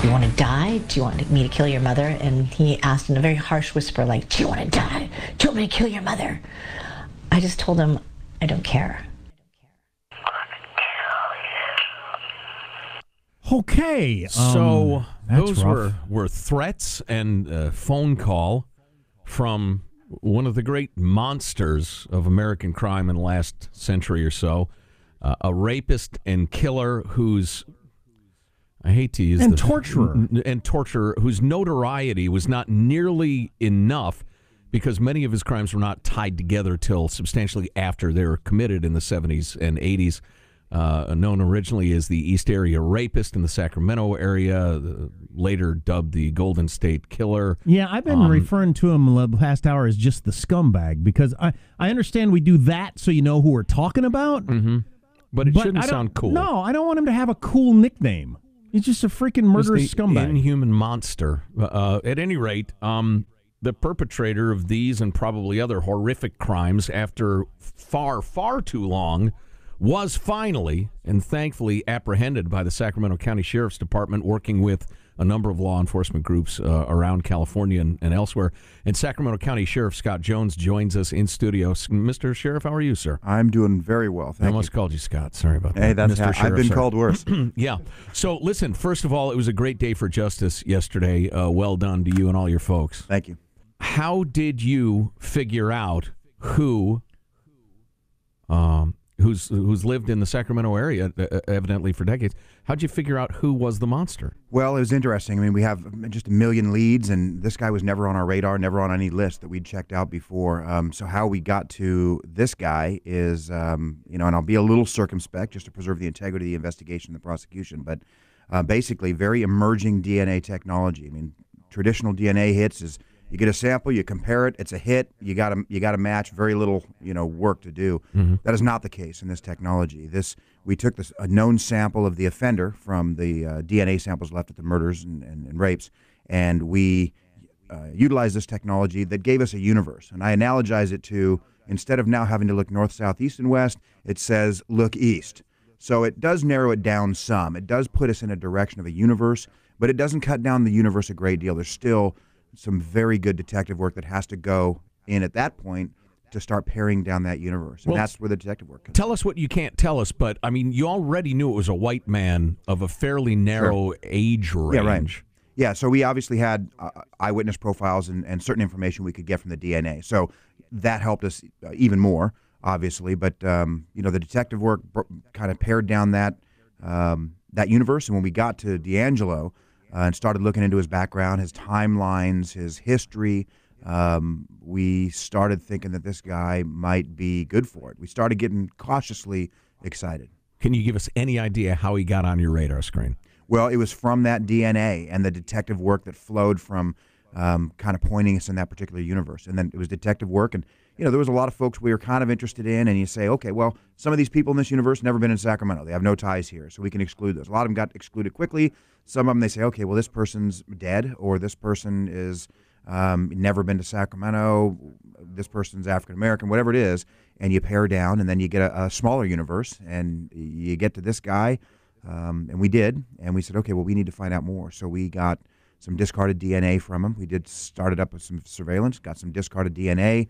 You want to die? Do you want me to kill your mother? And he asked in a very harsh whisper, like, do you want to die? Do you want me to kill your mother? I just told him, I don't care. Okay. So those rough. were threats and a phone call from one of the great monsters of American crime in the last century or so, a rapist and killer who's, I hate to use and torturer, whose notoriety was not nearly enough because many of his crimes were not tied together till substantially after they were committed in the 70s and 80s. Known originally as the East Area Rapist in the Sacramento area, later dubbed the Golden State Killer. Yeah, I've been referring to him the past hour as just the scumbag because I understand we do that so you know who we're talking about. Mm-hmm. But it shouldn't sound cool. No, I don't want him to have a cool nickname. He's just a freaking murderous scumbag. Inhuman monster. At any rate, the perpetrator of these and probably other horrific crimes after far, far too long was finally and thankfully apprehended by the Sacramento County Sheriff's Department, working with a number of law enforcement groups around California and elsewhere. And Sacramento County Sheriff Scott Jones joins us in studio. Mr. Sheriff, how are you, sir? I'm doing very well, thank you. I almost called you Scott. Sorry about that. Hey, that's Mr. Sheriff, I've been called worse. Yeah. So, listen, first of all, it was a great day for justice yesterday. Well done to you and all your folks. Thank you. How did you figure out who's lived in the Sacramento area evidently for decades? How'd you figure out who was the monster? Well, it was interesting. I mean, we have just a million leads, and this guy was never on our radar, never on any list that we'd checked out before. So how we got to this guy is, and I'll be a little circumspect just to preserve the integrity of the investigation and the prosecution, but basically very emerging DNA technology. I mean, traditional DNA hits is you get a sample, you compare it, it's a hit. You got to match. Very little, work to do. Mm-hmm. That is not the case in this technology. We took a known sample of the offender from the DNA samples left at the murders and rapes, and we utilized this technology that gave us a universe. And I analogize it to, instead of now having to look north, south, east, and west, it says look east. So it does narrow it down some. It does put us in a direction of a universe, but it doesn't cut down the universe a great deal. There's still some very good detective work that has to go in at that point to start paring down that universe. And that's where the detective work comes. Tell us what you can't tell us, but, I mean, you already knew it was a white man of a fairly narrow age range. Yeah, right. Yeah, so we obviously had eyewitness profiles and certain information we could get from the DNA. So that helped us even more, obviously. But, the detective work kind of pared down that universe. And when we got to D'Angelo, and started looking into his background, his timelines, his history, we started thinking that this guy might be good for it. We started getting cautiously excited. Can you give us any idea how he got on your radar screen? Well, it was from that DNA and the detective work that flowed from kind of pointing us in that particular universe. And then it was detective work, and there was a lot of folks we were kind of interested in, and you say, okay, well, some of these people in this universe never been in Sacramento. They have no ties here, so we can exclude those. A lot of them got excluded quickly. Some of them, they say, okay, well, this person's dead, or this person is never been to Sacramento, this person's African-American, whatever it is, and you pare down, and then you get a smaller universe, and you get to this guy, and we did, and we said, okay, well, we need to find out more. So we got some discarded DNA from him. We started up with some surveillance, got some discarded DNA.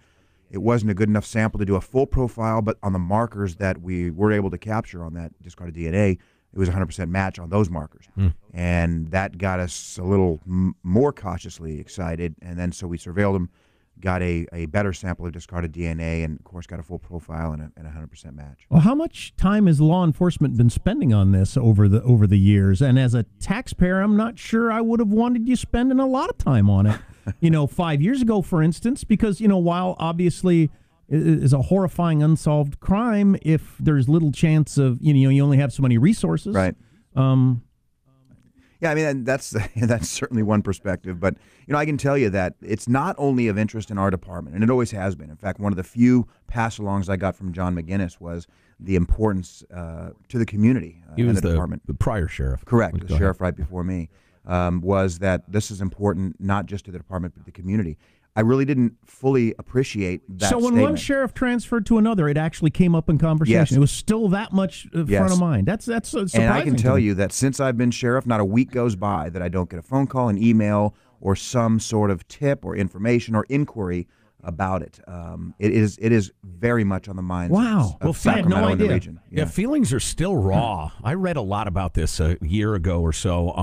It wasn't a good enough sample to do a full profile, but on the markers that we were able to capture on that discarded DNA, it was 100% match on those markers. And that got us a little more cautiously excited. And then so we surveilled him, got a better sample of discarded DNA, and, of course, got a full profile and a 100% match. Well, how much time has law enforcement been spending on this over the years? And as a taxpayer, I'm not sure I would have wanted you spending a lot of time on it. 5 years ago, for instance, because, while obviously is a horrifying unsolved crime, if there's little chance of, you only have so many resources. Right. Yeah, I mean, that's certainly one perspective. But, I can tell you that it's not only of interest in our department, and it always has been. In fact, one of the few pass-alongs I got from John McGinnis was the importance to the community he was in the department. The prior sheriff. Correct, the sheriff right before me. Was that this is important not just to the department but the community. I really didn't fully appreciate that So when statement. one sheriff transferred to another, it actually came up in conversation. Yes. It was still that much front of mind. That's surprising. And I can tell to me. you that since I've been sheriff, not a week goes by that I don't get a phone call, an email, or some sort of tip or information or inquiry about it. It is very much on the minds Wow. of Well, I had no Sacramento and the idea. region. Yeah, feelings are still raw. I read a lot about this a year ago or so,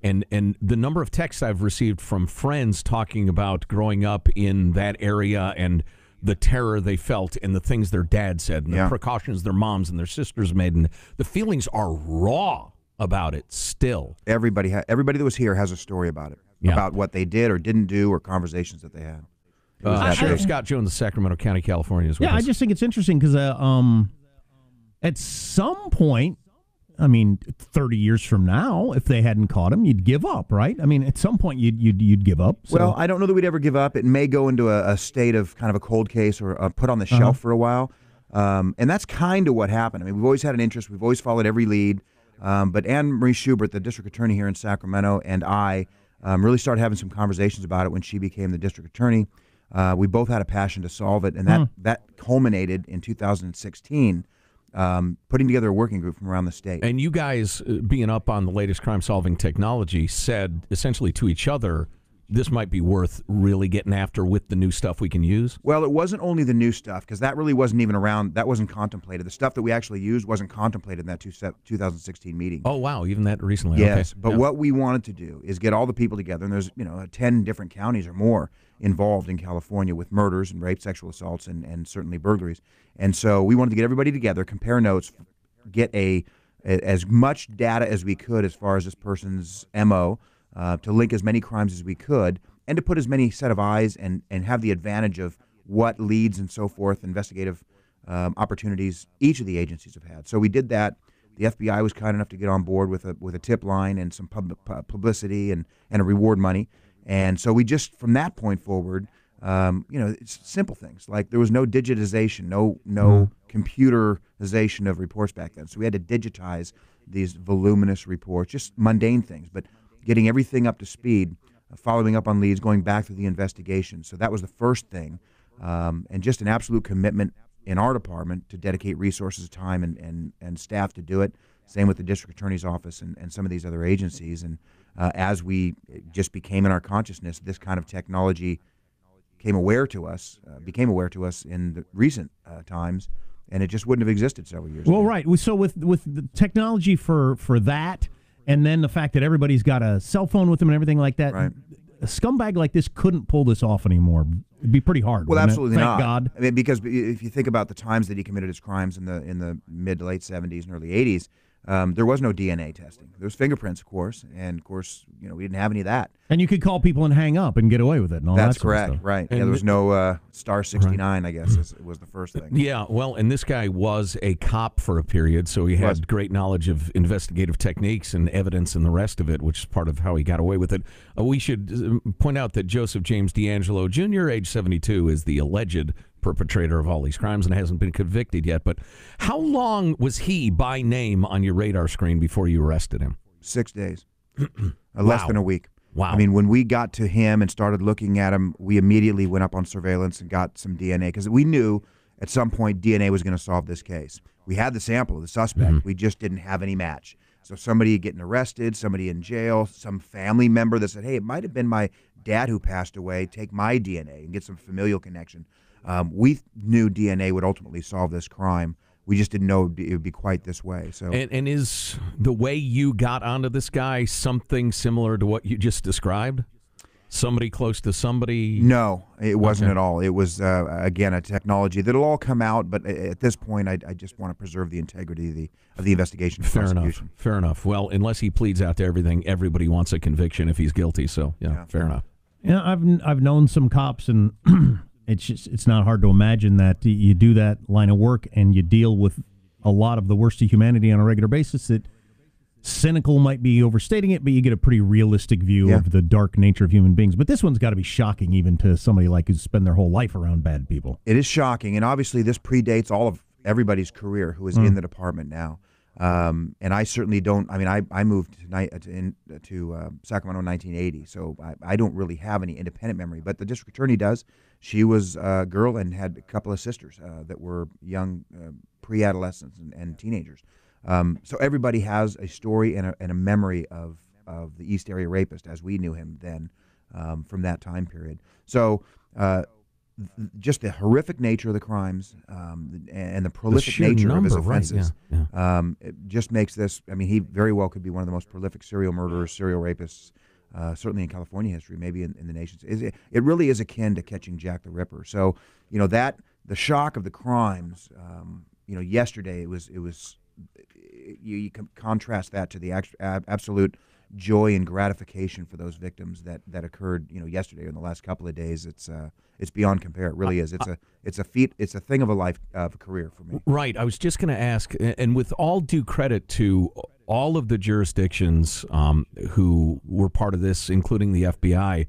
and the number of texts I've received from friends talking about growing up in that area and the terror they felt and the things their dad said and the precautions their moms and their sisters made, and the feelings are raw about it still. Everybody that was here has a story about it, about what they did or didn't do or conversations that they had. Sheriff Scott Jones, Sacramento County, California, is with us. I just think it's interesting because at some point, I mean, 30 years from now, if they hadn't caught him, you'd give up, right? I mean, at some point, you'd give up. So. Well, I don't know that we'd ever give up. It may go into a state of kind of a cold case or put on the shelf for a while. And that's kind of what happened. I mean, we've always had an interest. We've always followed every lead. But Anne Marie Schubert, the district attorney here in Sacramento, and I really started having some conversations about it when she became the district attorney. We both had a passion to solve it, and that culminated in 2016, putting together a working group from around the state. And you guys, being up on the latest crime-solving technology, said essentially to each other, this might be worth really getting after with the new stuff we can use? Well, it wasn't only the new stuff, because that really wasn't even around. That wasn't contemplated. The stuff that we actually used wasn't contemplated in that 2016 meeting. Oh, wow, even that recently. Yes, okay. but what we wanted to do is get all the people together, and there's 10 different counties or more involved in California with murders and rape, sexual assaults, and certainly burglaries. And so we wanted to get everybody together, compare notes, get as much data as we could as far as this person's MO, to link as many crimes as we could, and to put as many set of eyes and have the advantage of what leads and so forth, investigative opportunities each of the agencies have had. So we did that. The FBI was kind enough to get on board with a tip line and some publicity and a reward money. And so we just, from that point forward, it's simple things. Like there was no digitization, no computerization of reports back then. So we had to digitize these voluminous reports, just mundane things, but getting everything up to speed, following up on leads, going back through the investigation. So that was the first thing, and just an absolute commitment in our department to dedicate resources, time, and staff to do it. Same with the district attorney's office and some of these other agencies. And as we just became in our consciousness, this kind of technology became aware to us in the recent times, and it just wouldn't have existed several years ago. Well, right. So with the technology for that, and then the fact that everybody's got a cell phone with them and everything like that, right. A scumbag like this couldn't pull this off anymore. It'd be pretty hard. Well, absolutely Thank not. God. I mean, because if you think about the times that he committed his crimes in the mid to late 70s and early 80s, there was no DNA testing. There was fingerprints, of course, and of course, we didn't have any of that. And you could call people and hang up and get away with it. And all That's that sort of correct, stuff. right? And there was no star 69, I guess, was the first thing. Yeah, well, and this guy was a cop for a period, so he had great knowledge of investigative techniques and evidence and the rest of it, which is part of how he got away with it. We should point out that Joseph James D'Angelo Jr., age 72, is the alleged perpetrator of all these crimes and hasn't been convicted yet. But how long was he by name on your radar screen before you arrested him? 6 days. Less than a week. Wow. I mean, when we got to him and started looking at him, we immediately went up on surveillance and got some DNA because we knew at some point DNA was going to solve this case. We had the sample of the suspect. We just didn't have any match. So somebody getting arrested, somebody in jail, some family member that said, hey, it might have been my dad who passed away, take my DNA and get some familial connection. We knew DNA would ultimately solve this crime. We just didn't know it would be quite this way. So, and is the way you got onto this guy something similar to what you just described? Somebody close to somebody? No, it wasn't at all. It was, again, a technology that'll all come out, but at this point, I just want to preserve the integrity of the investigation. Fair enough. Well, unless he pleads out to everything, everybody wants a conviction if he's guilty. So, yeah. Fair enough. Yeah, I've known some cops, and it's not hard to imagine that you do that line of work and you deal with a lot of the worst of humanity on a regular basis. That cynical might be overstating it, but you get a pretty realistic view of the dark nature of human beings. But this one's got to be shocking even to somebody like who's spent their whole life around bad people. It is shocking, and obviously this predates all of everybody's career who is in the department now. And I certainly don't. I mean, I moved to Sacramento in 1980, so I don't really have any independent memory. But the district attorney does. She was a girl and had a couple of sisters that were young pre-adolescents and teenagers. So everybody has a story and a memory of the East Area Rapist as we knew him then, from that time period. So just the horrific nature of the crimes and the prolific nature of his offenses, it just makes this. I mean, he very well could be one of the most prolific serial murderers, serial rapists, certainly in California history, maybe in the nation's. It really is akin to catching Jack the Ripper. So that the shock of the crimes. Yesterday it was. You can contrast that to the absolute joy and gratification for those victims that occurred, yesterday or in the last couple of days. It's beyond compare. It really is. It's a feat. It's a thing of a career for me. Right. I was just going to ask, and with all due credit to all of the jurisdictions who were part of this, including the FBI,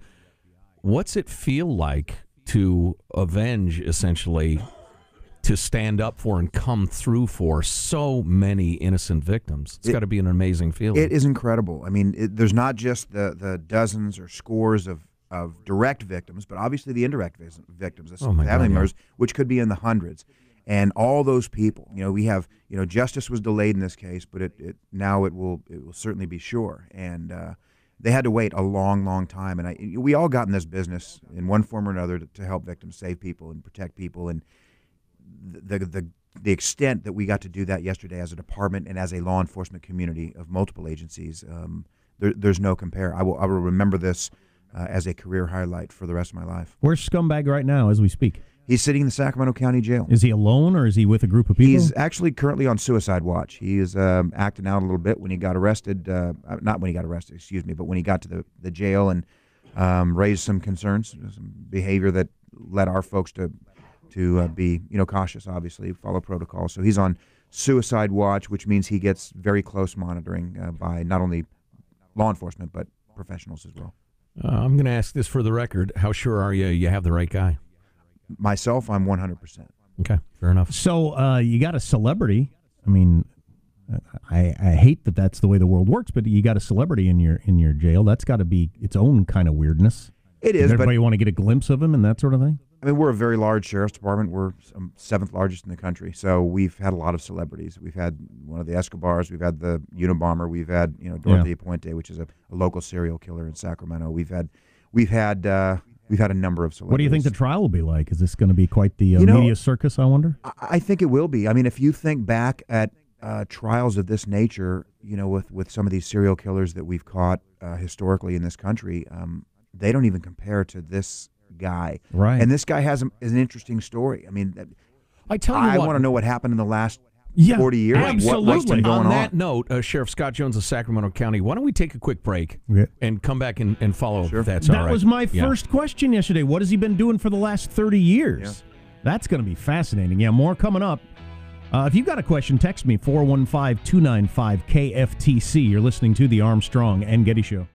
what's it feel like to avenge, essentially, to stand up for and come through for so many innocent victims? It's got to be an amazing feeling. It is incredible. I mean, there's not just the dozens or scores of direct victims, but obviously the indirect victims, the family members, which could be in the hundreds. And all those people, we have, justice was delayed in this case, but now it will certainly be sure. And they had to wait a long, long time. And we all got in this business in one form or another to help victims, save people, and protect people. And the extent that we got to do that yesterday as a department and as a law enforcement community of multiple agencies, there's no compare. I will remember this as a career highlight for the rest of my life. Where's Scumbag right now as we speak? He's sitting in the Sacramento County Jail. Is he alone or is he with a group of people? He's actually currently on suicide watch. He is acting out a little bit when he got arrested. Not when he got arrested, excuse me, but when he got to the jail and raised some concerns, some behavior that led our folks to be cautious, obviously, follow protocol. So he's on suicide watch, which means he gets very close monitoring by not only law enforcement but professionals as well. I'm going to ask this for the record. How sure are you have the right guy? Myself, I'm 100%. Okay, fair enough. So you got a celebrity. I mean, I hate that that's the way the world works, but you got a celebrity in your jail. That's got to be its own kind of weirdness. It is. Does everybody want to get a glimpse of him and that sort of thing? I mean, we're a very large sheriff's department. We're 7th largest in the country, so we've had a lot of celebrities. We've had one of the Escobars. We've had the Unabomber. We've had Dorothy Puente, which is a local serial killer in Sacramento. We've had a number of celebrities. What do you think the trial will be like? Is this going to be quite the media circus, I wonder? I think it will be. I mean, if you think back at trials of this nature, with some of these serial killers that we've caught historically in this country, they don't even compare to this guy. Right. And this guy has an interesting story. I mean, I want to know what happened in the last 40 years. Absolutely. What's been going on that note, Sheriff Scott Jones of Sacramento County, why don't we take a quick break and come back and follow up if that's all right? That was my first question yesterday. What has he been doing for the last 30 years? Yeah. That's going to be fascinating. Yeah, more coming up. If you've got a question, text me, 415-295-KFTC. You're listening to the Armstrong and Getty Show.